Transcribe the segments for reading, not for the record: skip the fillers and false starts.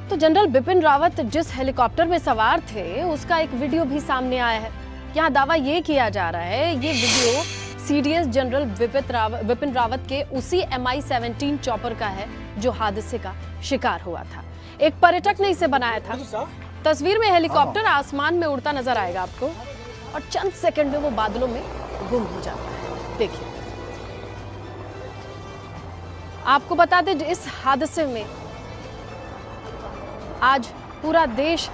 तो जनरल बिपिन रावत जिस हेलीकॉप्टर में सवार थे उसका एक वीडियो भी सामने आया है। यहाँ दावा ये किया जा रहा है ये video CDS general Bipin Rawat के उसी MI-17 चॉपर का है जो हादसे का शिकार हुआ था। एक पर्यटक ने इसे बनाया था। तस्वीर में हेलीकॉप्टर आसमान में उड़ता नजर आएगा आपको और चंद सेकंड में वो बादलों में गुम हो जाता है। देखिए, आपको बता दें इस हादसे में आज पूरा देश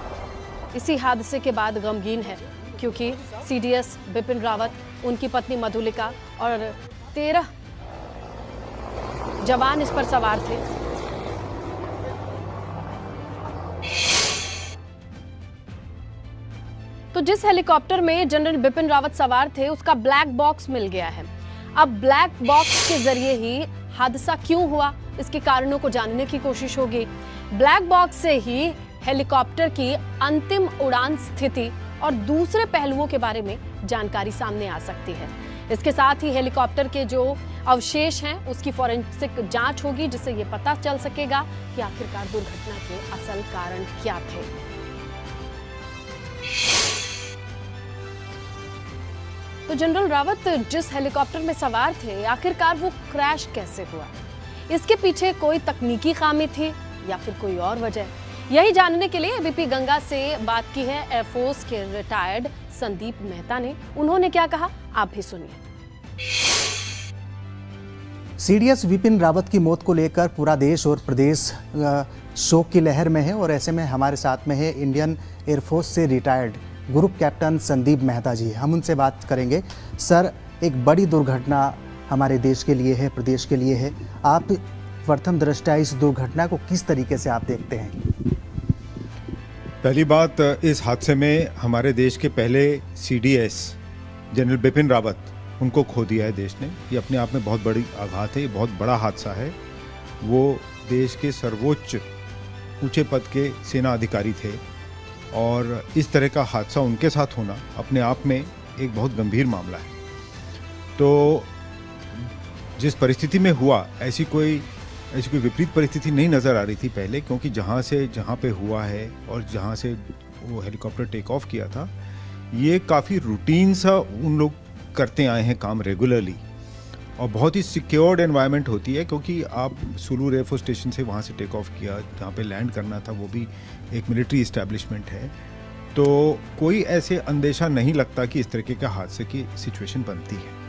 इसी हादसे के बाद गमगीन है, क्योंकि सीडीएस बिपिन रावत, उनकी पत्नी मधुलिका और 13 जवान इस पर सवार थे। तो जिस हेलीकॉप्टर में जनरल बिपिन रावत सवार थे उसका ब्लैक बॉक्स मिल गया है। अब ब्लैक बॉक्स के जरिए ही हादसा क्यों हुआ इसके कारणों को जानने की कोशिश होगी। ब्लैक बॉक्स से ही हेलीकॉप्टर की अंतिम उड़ान स्थिति और दूसरे पहलुओं के बारे में जानकारी सामने आ सकती है। इसके साथ ही हेलीकॉप्टर के जो अवशेष हैं उसकी फॉरेंसिक जांच होगी, जिससे ये पता चल सकेगा कि आखिरकार दुर्घटना के असल कारण क्या थे। तो जनरल रावत जिस हेलीकॉप्टर में सवार थे आखिरकार वो क्रैश कैसे हुआ, इसके पीछे कोई तकनीकी खामी थी या फिर कोई और वजह, यही जानने के लिए एबीपी गंगा से बात की है एयरफोर्स के रिटायर्ड संदीप मेहता ने। उन्होंने क्या कहा आप भी सुनिए। सीडीएस विपिन रावत की मौत को लेकर पूरा देश और प्रदेश शोक की लहर में है और ऐसे में हमारे साथ में है इंडियन एयरफोर्स से retired group captain Sandeep Mehta ji. हम उनसे बात करेंगे। सर, एक बड़ी दुर्घटना हमारे देश के लिए है, प्रदेश के लिए है। आप प्रथम दृष्टया इस दुर्घटना को किस तरीके से आप देखते हैं? पहली बात, इस हादसे में हमारे देश के पहले सीडीएस जनरल बिपिन रावत, उनको खो दिया है देश ने। ये अपने आप में बहुत बड़ी आघात है, ये बहुत बड़ा हादसा है। वो देश के सर्वोच्च ऊंचे पद के सेना अधिकारी थे और इस तरह का हादसा उनके साथ होना अपने आप में एक बहुत गंभीर मामला है। तो जिस परिस्थिति में हुआ, ऐसी कोई विपरीत परिस्थिति नहीं नज़र आ रही थी पहले, क्योंकि जहाँ पे हुआ है और जहाँ से वो हेलीकॉप्टर टेक ऑफ किया था, ये काफ़ी रूटीन सा उन लोग करते आए हैं काम रेगुलरली, और बहुत ही सिक्योर्ड एनवायरनमेंट होती है, क्योंकि आप सुलूर एयरफोर्स स्टेशन से वहाँ से टेक ऑफ किया, जहाँ पे लैंड करना था वो भी एक मिलिट्री इस्टेब्लिशमेंट है। तो कोई ऐसे अंदेशा नहीं लगता कि इस तरीके का हादसे की सिचुएशन बनती है।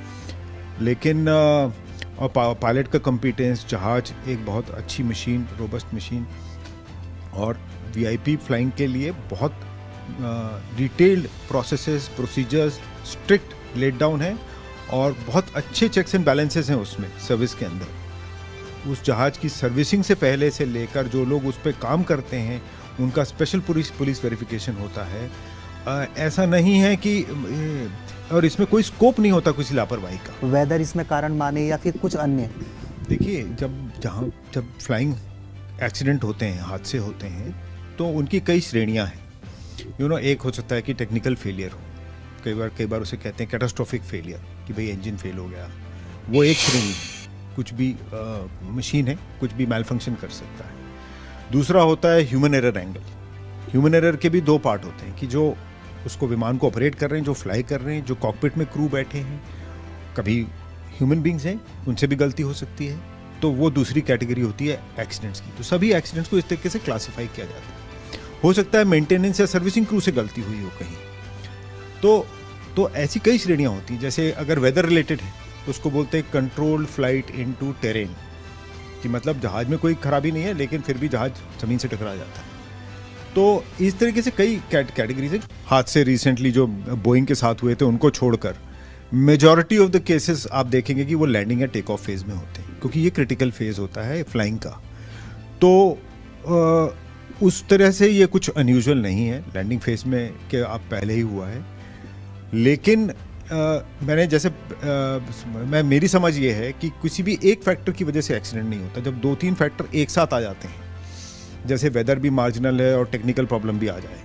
लेकिन और पायलट का कॉम्पिटेंस, जहाज एक बहुत अच्छी मशीन, रोबस्ट मशीन, और वीआईपी फ्लाइंग के लिए बहुत detailed processes, procedures strict laid down है और बहुत अच्छे चेक्स एंड बैलेंसेस हैं उसमें सर्विस के अंदर। उस जहाज की सर्विसिंग से पहले से लेकर जो लोग उस पर काम करते हैं उनका स्पेशल पुलिस वेरिफिकेशन होता है। ऐसा नहीं है कि, और इसमें कोई स्कोप नहीं होता किसी लापरवाही का। वेदर इसमें कारण माने या फिर कुछ अन्य? देखिए, जब फ्लाइंग एक्सीडेंट होते हैं, हादसे होते हैं, तो उनकी कई श्रेणियां हैं। एक हो सकता है कि टेक्निकल फेलियर हो, कई बार उसे कहते हैं कैटास्ट्रोफिक फेलियर, कि भाई इंजन फेल हो गया, वो एक श्रेणी है। कुछ भी मशीन है, कुछ भी मैल फंक्शन कर सकता है। दूसरा होता है human error angle. Human error के भी दो पार्ट होते हैं, कि जो उसको विमान को ऑपरेट कर रहे हैं, जो फ्लाई कर रहे हैं, जो कॉकपिट में क्रू बैठे हैं, कभी ह्यूमन बींग्स हैं, उनसे भी गलती हो सकती है। तो वो दूसरी कैटेगरी होती है एक्सीडेंट्स की। तो सभी एक्सीडेंट्स को इस तरीके से क्लासिफाई किया जाता है। हो सकता है मेंटेनेंस या सर्विसिंग क्रू से गलती हुई हो कहीं। तो ऐसी कई श्रेणियां होती हैं। जैसे अगर वेदर रिलेटेड है तो उसको बोलते हैं कंट्रोल्ड फ्लाइट इनटू टेरेन, कि मतलब जहाज में कोई खराबी नहीं है लेकिन फिर भी जहाज जमीन से टकरा जाता है। तो इस तरीके से कई कैटेगरीज हैं। हादसे रिसेंटली जो बोइंग के साथ हुए थे उनको छोड़कर मेजॉरिटी ऑफ द केसेस आप देखेंगे कि वो लैंडिंग या टेक ऑफ फेज में होते हैं, क्योंकि ये क्रिटिकल फेज होता है फ्लाइंग का। तो उस तरह से ये कुछ अनयूजुअल नहीं है लैंडिंग फेज में कि आप पहले ही हुआ है। लेकिन मेरी समझ ये है कि किसी भी एक फैक्टर की वजह से एक्सीडेंट नहीं होता। जब 2-3 फैक्टर एक साथ आ जाते हैं, जैसे वेदर भी मार्जिनल है और टेक्निकल प्रॉब्लम भी आ जाए,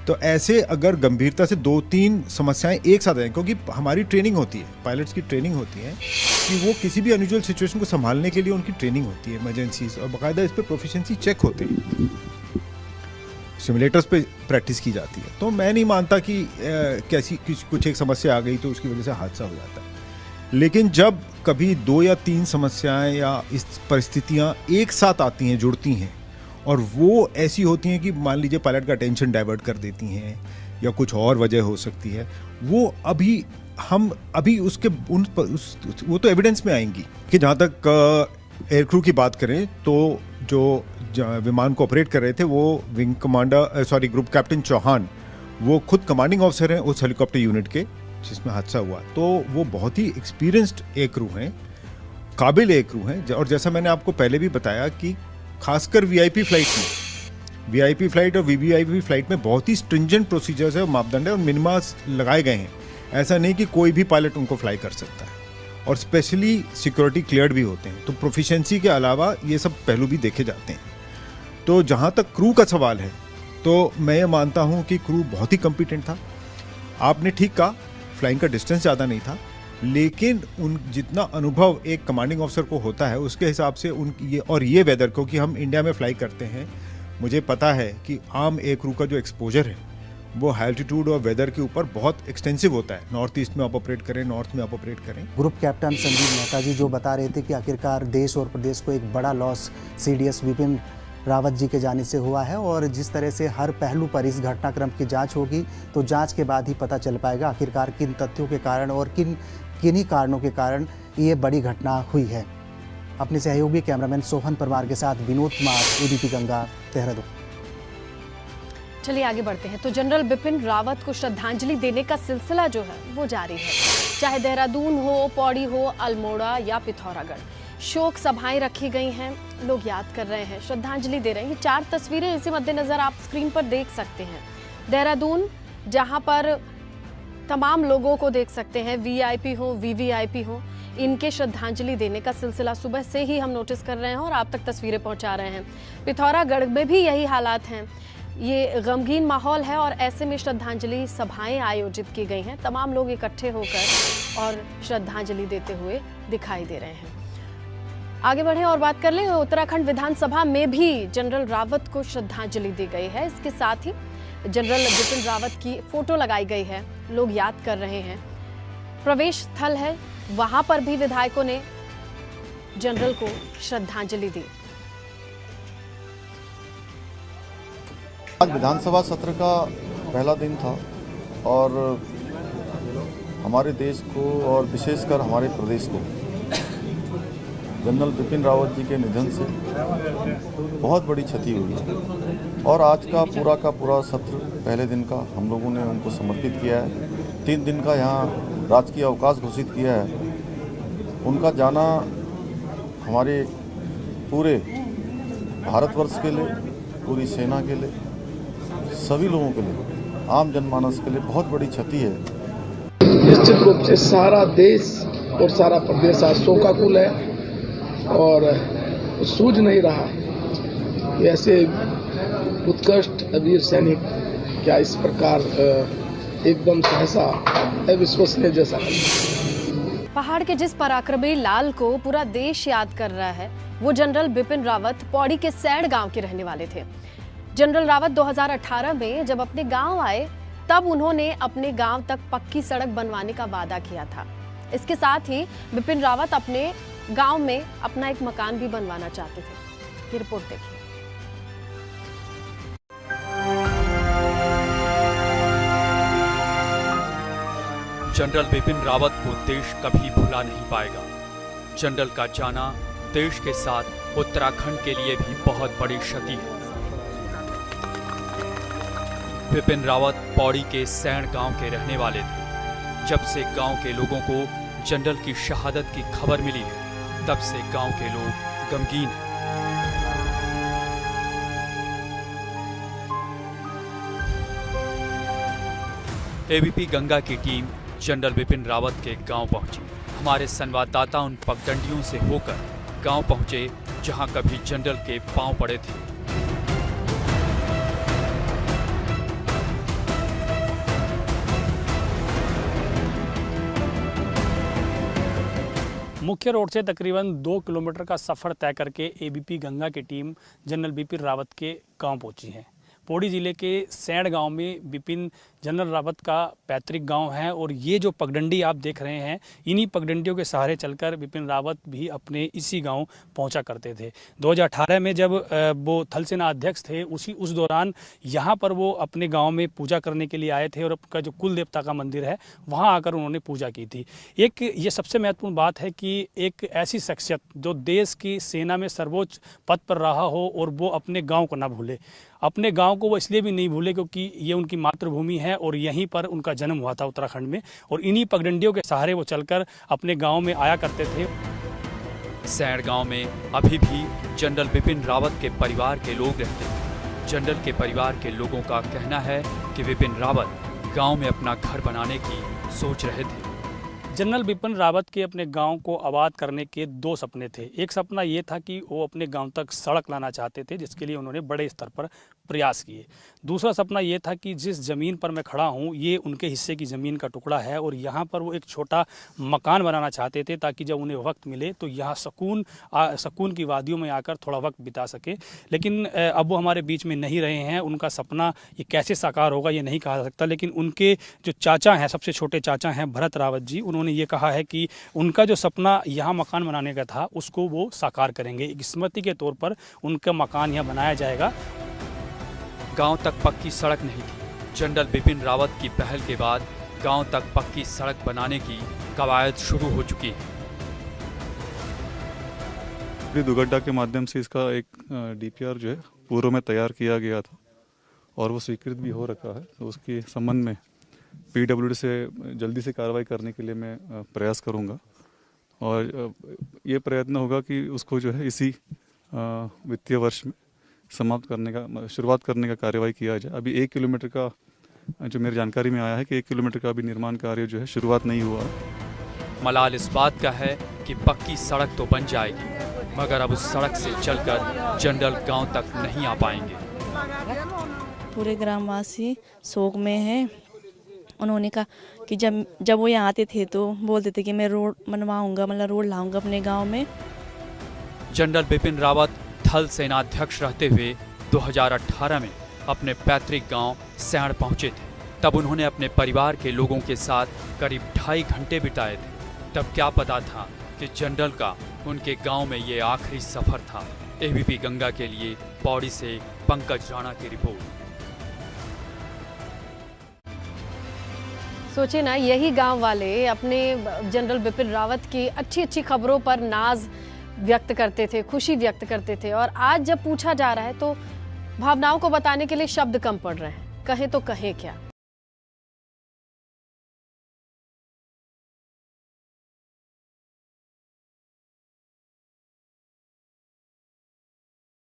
तो ऐसे अगर गंभीरता से 2-3 समस्याएं एक साथ आए, क्योंकि हमारी ट्रेनिंग होती है, पायलट्स की ट्रेनिंग होती है कि वो किसी भी अनयूजुअल सिचुएशन को संभालने के लिए उनकी ट्रेनिंग होती है, इमरजेंसीज, और बाकायदा इस पर प्रोफिशिएंसी चेक होते हैं। सिमुलेटर्स पे प्रैक्टिस की जाती है। तो मैं नहीं मानता कि कैसी कुछ एक समस्या आ गई तो उसकी वजह से हादसा हो जाता है। लेकिन जब कभी 2 या 3 समस्याएं या इस परिस्थितियां एक साथ आती हैं, जुड़ती हैं, और वो ऐसी होती हैं कि मान लीजिए पायलट का अटेंशन डाइवर्ट कर देती हैं या कुछ और वजह हो सकती है, वो अभी उसके वो तो एविडेंस में आएंगी। कि जहाँ तक एयर क्रू की बात करें तो जो विमान को ऑपरेट कर रहे थे वो ग्रुप कैप्टन चौहान, वो खुद कमांडिंग ऑफिसर हैं उस हेलीकॉप्टर यूनिट के जिसमें हादसा हुआ। तो वो बहुत ही एक्सपीरियंस्ड एयर क्रू हैं, काबिल एयर क्रू हैं। और जैसा मैंने आपको पहले भी बताया कि खासकर वीआईपी फ्लाइट और वीवीआईपी फ्लाइट में बहुत ही स्ट्रिंजेंट प्रोसीजर्स है और मापदंड है और मिनिमास लगाए गए हैं। ऐसा नहीं कि कोई भी पायलट उनको फ्लाई कर सकता है, और स्पेशली सिक्योरिटी क्लियर्ड भी होते हैं। तो प्रोफिशिएंसी के अलावा ये सब पहलू भी देखे जाते हैं। तो जहाँ तक क्रू का सवाल है तो मैं ये मानता हूँ कि क्रू बहुत ही कॉम्पिटेंट था। आपने ठीक कहा, फ्लाइंग का डिस्टेंस ज़्यादा नहीं था, लेकिन जितना अनुभव एक कमांडिंग ऑफिसर को होता है उसके हिसाब से ये वेदर, क्योंकि हम इंडिया में फ्लाई करते हैं, मुझे पता है कि आम एयर क्रू का जो एक्सपोजर है वो हाई एल्टीट्यूड और वेदर के ऊपर बहुत एक्सटेंसिव होता है। नॉर्थ ईस्ट में आप ऑपरेट करें, नॉर्थ में आप ऑपरेट करें। ग्रुप कैप्टन संदीप मेहता जी जो बता रहे थे कि आखिरकार देश और प्रदेश को एक बड़ा लॉस CDS विपिन रावत जी के जाने से हुआ है, और जिस तरह से हर पहलू पर इस घटनाक्रम की जांच होगी तो जांच के बाद ही पता चल पाएगा आखिरकार किन तथ्यों के कारण और किन्हीं कारणों के कारण ये बड़ी घटना हुई है। अपने सहयोगी कैमरामैन सोहन परमार के साथ विनोद कुमार, ABP गंगा, देहरादून। चलिए आगे बढ़ते हैं। तो जनरल बिपिन रावत को श्रद्धांजलि देने का सिलसिला जो है वो जारी है, चाहे देहरादून हो, पौड़ी हो, अल्मोड़ा या पिथौरागढ़। शोक सभाएं रखी गई हैं, लोग याद कर रहे हैं, श्रद्धांजलि दे रहे हैं। ये 4 तस्वीरें इसी मद्देनजर आप स्क्रीन पर देख सकते हैं। देहरादून, जहां पर तमाम लोगों को देख सकते हैं, VIP हो, VVIP हो, इनके श्रद्धांजलि देने का सिलसिला सुबह से ही हम नोटिस कर रहे हैं और आप तक तस्वीरें पहुंचा रहे हैं। पिथौरागढ़ में भी यही हालात हैं, ये गमगीन माहौल है और ऐसे में श्रद्धांजलि सभाएं आयोजित की गई हैं। तमाम लोग इकट्ठे होकर और श्रद्धांजलि देते हुए दिखाई दे रहे हैं। आगे बढ़े और बात कर लें, उत्तराखंड विधानसभा में भी जनरल रावत को श्रद्धांजलि दी गई है। इसके साथ ही जनरल बिपिन रावत की फोटो लगाई गई है, लोग याद कर रहे हैं। प्रवेश स्थल है, वहां पर भी विधायकों ने जनरल को श्रद्धांजलि दी। आज विधानसभा सत्र का पहला दिन था और हमारे देश को और विशेषकर हमारे प्रदेश को जनरल बिपिन रावत जी के निधन से बहुत बड़ी क्षति हुई है। और आज का पूरा सत्र पहले दिन का हम लोगों ने उनको समर्पित किया है। 3 दिन का यहाँ राजकीय अवकाश घोषित किया है। उनका जाना हमारे पूरे भारतवर्ष के लिए, पूरी सेना के लिए, सभी लोगों के लिए, आम जनमानस के लिए बहुत बड़ी क्षति है। निश्चित रूप से सारा देश और सारा प्रदेश आज शोकाकुल है और सूझ नहीं रहा है कि ऐसे उत्कृष्ट वीर सैनिक क्या इस प्रकार एकदम सहसा अविश्वसनीय जैसा। पहाड़ के जिस पराक्रमी लाल को पूरा देश याद कर रहा है वो जनरल बिपिन रावत पौड़ी के सैड़ गांव के रहने वाले थे। जनरल रावत 2018 में जब अपने गांव आए तब उन्होंने अपने गांव तक पक्की सड़क बनवाने का वादा किया था। इसके साथ ही बिपिन रावत अपने गांव में अपना एक मकान भी बनवाना चाहते थे। ये रिपोर्ट देखिए। जनरल बिपिन रावत को देश कभी भुला नहीं पाएगा। जनरल का जाना देश के साथ उत्तराखंड के लिए भी बहुत बड़ी क्षति है। बिपिन रावत पौड़ी के सैण गांव के रहने वाले थे। जब से गांव के लोगों को जनरल की शहादत की खबर मिली है तब से गांव के लोग गमगीन हैं। ABP गंगा की टीम जनरल बिपिन रावत के गांव पहुंची। हमारे संवाददाता उन पगडंडियों से होकर गांव पहुंचे जहां कभी जनरल के पांव पड़े थे। मुख्य रोड से तकरीबन 2 किलोमीटर का सफ़र तय करके ABP गंगा की टीम जनरल बिपिन रावत के गांव पहुंची है। पौड़ी ज़िले के सैंड गांव में बिपिन जनरल रावत का पैतृक गांव है और ये जो पगडंडी आप देख रहे हैं, इन्हीं पगडंडियों के सहारे चलकर बिपिन रावत भी अपने इसी गांव पहुंचा करते थे। 2018 में जब वो थल सेना अध्यक्ष थे, उस दौरान यहाँ पर वो अपने गांव में पूजा करने के लिए आए थे और आपका जो कुल देवता का मंदिर है वहाँ आकर उन्होंने पूजा की थी। एक ये सबसे महत्वपूर्ण बात है कि एक ऐसी शख्सियत जो देश की सेना में सर्वोच्च पद पर रहा हो और वो अपने गाँव को ना भूले। अपने गांव को वो इसलिए भी नहीं भूले क्योंकि ये उनकी मातृभूमि है और यहीं पर उनका जन्म हुआ था उत्तराखंड में, और इन्हीं पगडंडियों के सहारे वो चलकर अपने गांव में आया करते थे। सैंड गांव में अभी भी जनरल बिपिन रावत के परिवार के लोग रहते हैं। जनरल के परिवार के लोगों का कहना है कि बिपिन रावत गांव में अपना घर बनाने की सोच रहे थे। जनरल बिपिन रावत के अपने गांव को आबाद करने के दो सपने थे। एक सपना ये था कि वो अपने गांव तक सड़क लाना चाहते थे, जिसके लिए उन्होंने बड़े स्तर पर प्रयास किए। दूसरा सपना ये था कि जिस ज़मीन पर मैं खड़ा हूँ ये उनके हिस्से की ज़मीन का टुकड़ा है और यहाँ पर वो एक छोटा मकान बनाना चाहते थे ताकि जब उन्हें वक्त मिले तो यहाँ सकून की वादियों में आकर थोड़ा वक्त बिता सके। लेकिन अब वो हमारे बीच में नहीं रहे हैं। उनका सपना ये कैसे साकार होगा ये नहीं कहा जा सकता, लेकिन उनके जो चाचा हैं, सबसे छोटे चाचा हैं भरत रावत जी, उन्होंने ये कहा है कि उनका जो सपना यहाँ मकान बनाने का था उसको वो साकार करेंगे। एक स्मृति के तौर पर उनका मकान यहाँ बनाया जाएगा। गांव तक पक्की सड़क नहीं थी। जनरल बिपिन रावत की पहल के बाद गांव तक पक्की सड़क बनाने की कवायद शुरू हो चुकी है। दुगड्डा के माध्यम से इसका एक डीपीआर जो है पूर्व में तैयार किया गया था और वो स्वीकृत भी हो रखा है। तो उसके संबंध में पीडब्ल्यूडी से जल्दी से कार्रवाई करने के लिए मैं प्रयास करूंगा और ये प्रयत्न होगा कि उसको जो है इसी वित्तीय वर्ष में शुरुआत करने का कार्यवाही किया जाए। अभी 1 किलोमीटर का जो मेरी जानकारी में आया है कि 1 किलोमीटर का अभी निर्माण कार्य जो है शुरुआत नहीं हुआ है। मलाल इस बात का है कि पक्की सड़क तो बन जाएगी, मगर अब उस सड़क से चलकर जनरल गांव तक नहीं आ पाएंगे। पूरे ग्रामवासी शोक में हैं। उन्होंने कहा कि जब वो यहाँ आते थे तो बोलते थे कि मैं रोड बनवाऊंगा, मतलब रोड लाऊंगा अपने गांव में। जनरल बिपिन रावत थल सेनाध्यक्ष रहते हुए 2018 में अपने पैतृक गांव सैंड पहुंचे थे। तब उन्होंने अपने परिवार के लोगों के साथ करीब 2.5 घंटे बिताए थे। तब क्या पता था कि जनरल का उनके गांव में ये आखिरी सफर था। एबीपी गंगा के लिए पौड़ी से पंकज राणा की रिपोर्ट। सोचिए ना, यही गांव वाले अपने जनरल बिपिन रावत की अच्छी खबरों पर नाज व्यक्त करते थे, खुशी व्यक्त करते थे, और आज जब पूछा जा रहा है तो भावनाओं को बताने के लिए शब्द कम पड़ रहे हैं। कहें तो कहें क्या।